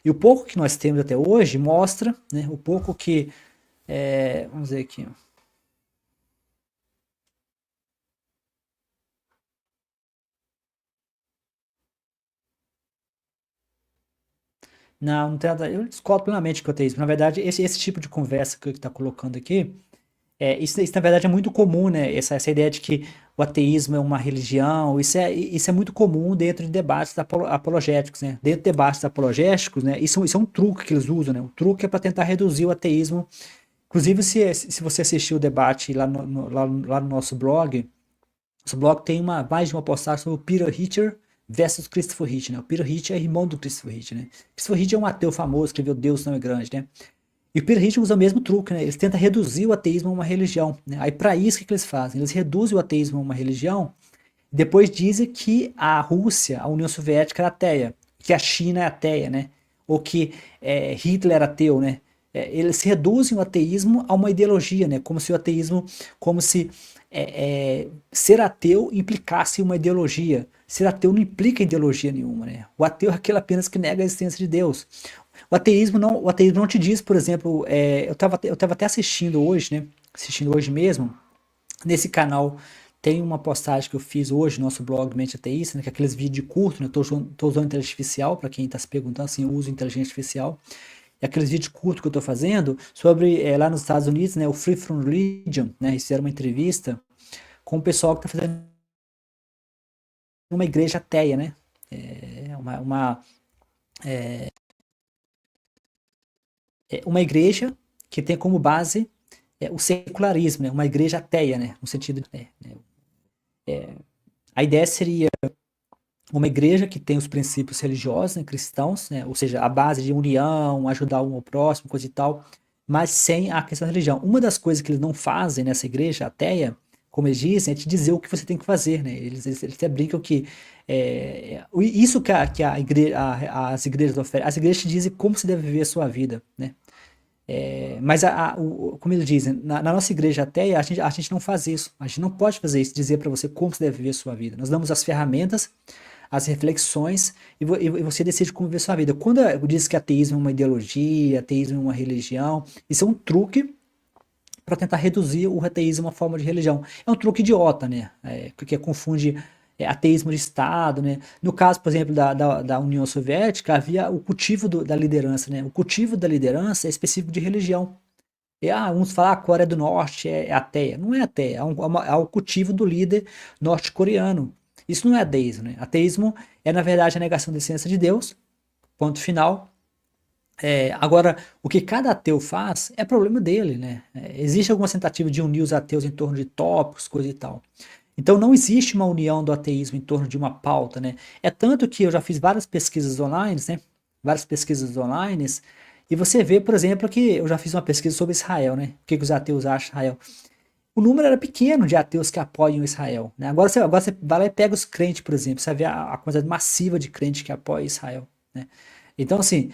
E o pouco que nós temos até hoje mostra, né, o pouco que, vamos ver aqui, não tem nada, eu discordo plenamente com o ateísmo. Na verdade, esse tipo de conversa que está colocando aqui, isso na verdade é muito comum, né? Essa ideia de que o ateísmo é uma religião, isso é muito comum dentro de debates apologéticos, né? Dentro de debates apologéticos, né? Isso é um truque que eles usam, né? O truque é para tentar reduzir o ateísmo. Inclusive, se você assistiu o debate lá no nosso blog tem mais de uma postagem sobre o Peter Hitcher versus Christopher Hitcher, né? O Peter Hitcher é irmão do Christopher Hitcher, né? Christopher Hitcher é um ateu famoso, escreveu Deus não é grande, né? E o Peter Hitcher usa o mesmo truque, né? Eles tentam reduzir o ateísmo a uma religião, né? Aí para isso que eles fazem? Eles reduzem o ateísmo a uma religião, depois dizem que a Rússia, a União Soviética era ateia, que a China é ateia, né? Ou que Hitler era ateu, né? Eles reduzem o ateísmo a uma ideologia, né? Como se o ateísmo, como se ser ateu implicasse uma ideologia. Ser ateu não implica ideologia nenhuma, né? O ateu é aquele apenas que nega a existência de Deus. O ateísmo não te diz, por exemplo, eu tava até assistindo hoje, né? Assistindo hoje mesmo, nesse canal tem uma postagem que eu fiz hoje no nosso blog Mente Ateísta, né, que é aqueles vídeos curtos, né, tô usando inteligência artificial, para quem está se perguntando, assim, eu uso inteligência artificial, e aqueles vídeos curtos que eu estou fazendo sobre, lá nos Estados Unidos, né, o Free From Religion, né, eles fizeram uma entrevista com o pessoal que está fazendo uma igreja ateia, né, é uma igreja que tem como base o secularismo, né, uma igreja ateia, né, no sentido, a ideia seria uma igreja que tem os princípios religiosos, né, cristãos, né, ou seja, a base de união, ajudar um ao próximo, coisa e tal, mas sem a questão da religião. Uma das coisas que eles não fazem nessa igreja ateia, como eles dizem, é te dizer o que você tem que fazer, né? Eles até brincam que isso que as igrejas oferecem, as igrejas te dizem como você deve viver a sua vida, né? Mas, como eles dizem, na nossa igreja ateia, a gente não faz isso. A gente não pode fazer isso, dizer para você como você deve viver a sua vida. Nós damos as ferramentas, as reflexões, e você decide como viver a sua vida. Quando diz que ateísmo é uma ideologia, ateísmo é uma religião, isso é um truque para tentar reduzir o ateísmo a uma forma de religião. É um truque idiota, né? Porque confunde ateísmo de Estado, né? No caso, por exemplo, da União Soviética, havia o cultivo da liderança, né? O cultivo da liderança é específico de religião. Uns falam que a Coreia do Norte é ateia. Não é ateia, é o cultivo do líder norte-coreano. Isso não é ateísmo, né? Ateísmo é, na verdade, a negação da existência de Deus, ponto final. Agora, o que cada ateu faz é problema dele, né? Existe alguma tentativa de unir os ateus em torno de tópicos, coisa e tal. Então não existe uma união do ateísmo em torno de uma pauta, né? É tanto que eu já fiz várias pesquisas online, né? Várias pesquisas online, e você vê, por exemplo, que eu já fiz uma pesquisa sobre Israel, né? O que os ateus acham de Israel. O número era pequeno de ateus que apoiam Israel, né? Agora você vai lá e pega os crentes, por exemplo, você vai ver a quantidade massiva de crentes que apoiam Israel, né? Então, assim,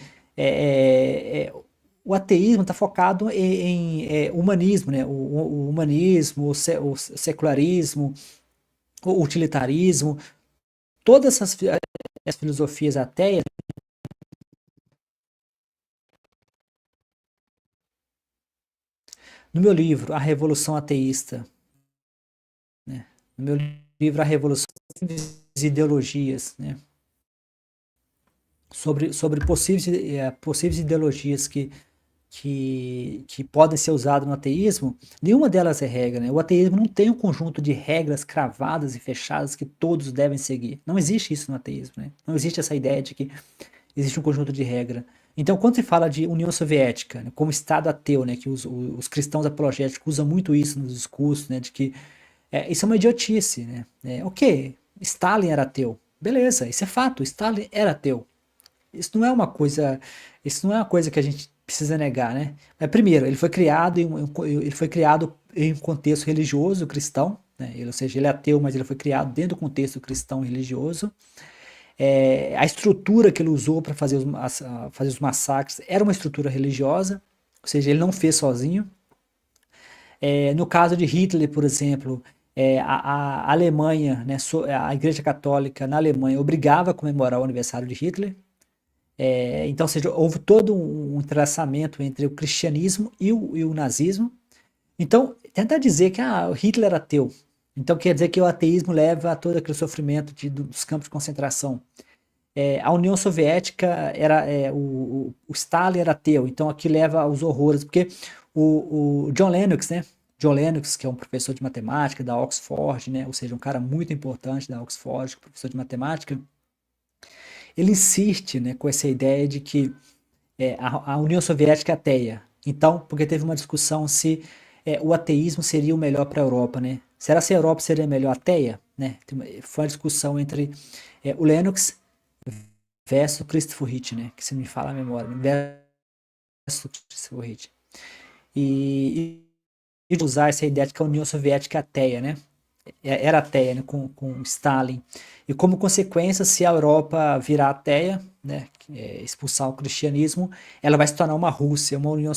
o ateísmo está focado em humanismo, né? O humanismo, o secularismo, o utilitarismo, todas as filosofias ateias. No meu livro, A Revolução Ateísta, né? No meu livro, A Revolução das Ideologias, né? Sobre possíveis ideologias que podem ser usadas no ateísmo, nenhuma delas é regra, né? O ateísmo não tem um conjunto de regras cravadas e fechadas que todos devem seguir. Não existe isso no ateísmo, né? Não existe essa ideia de que existe um conjunto de regras. Então, quando se fala de União Soviética, né, como Estado ateu, né, que os cristãos apologéticos usam muito isso nos discursos, né, de que isso é uma idiotice, né? Ok, Stalin era ateu. Beleza, isso é fato, Stalin era ateu. Isso não é uma coisa, isso não é uma coisa que a gente precisa negar, né? Mas, primeiro, ele foi criado em um contexto religioso cristão, né? Ou seja, ele é ateu, mas ele foi criado dentro do contexto cristão e religioso. A estrutura que ele usou para fazer os massacres era uma estrutura religiosa, ou seja, ele não fez sozinho. No caso de Hitler, por exemplo, a Alemanha, né, a Igreja Católica na Alemanha obrigava a comemorar o aniversário de Hitler. Então, ou seja, houve todo um entrelaçamento entre o cristianismo e o nazismo. Então, tentar dizer que Hitler era ateu, então quer dizer que o ateísmo leva a todo aquele sofrimento dos campos de concentração. A União Soviética o Stalin era ateu, então aqui leva aos horrores, porque o John Lennox, né? John Lennox, que é um professor de matemática da Oxford, né? Ou seja, um cara muito importante da Oxford, professor de matemática, ele insiste, né, com essa ideia de que a União Soviética é ateia. Então, porque teve uma discussão se o ateísmo seria o melhor para a Europa, né? Será que a Europa seria melhor ateia? Né? Foi uma discussão entre o Lennox versus Christopher Hitch, né? Que se não me fala a memória, versus Christopher Hitch. E usar essa ideia de que a União Soviética é ateia, né? Era ateia, né? com Stalin. E como consequência, se a Europa virar ateia, né? Expulsar o cristianismo, ela vai se tornar uma Rússia, uma União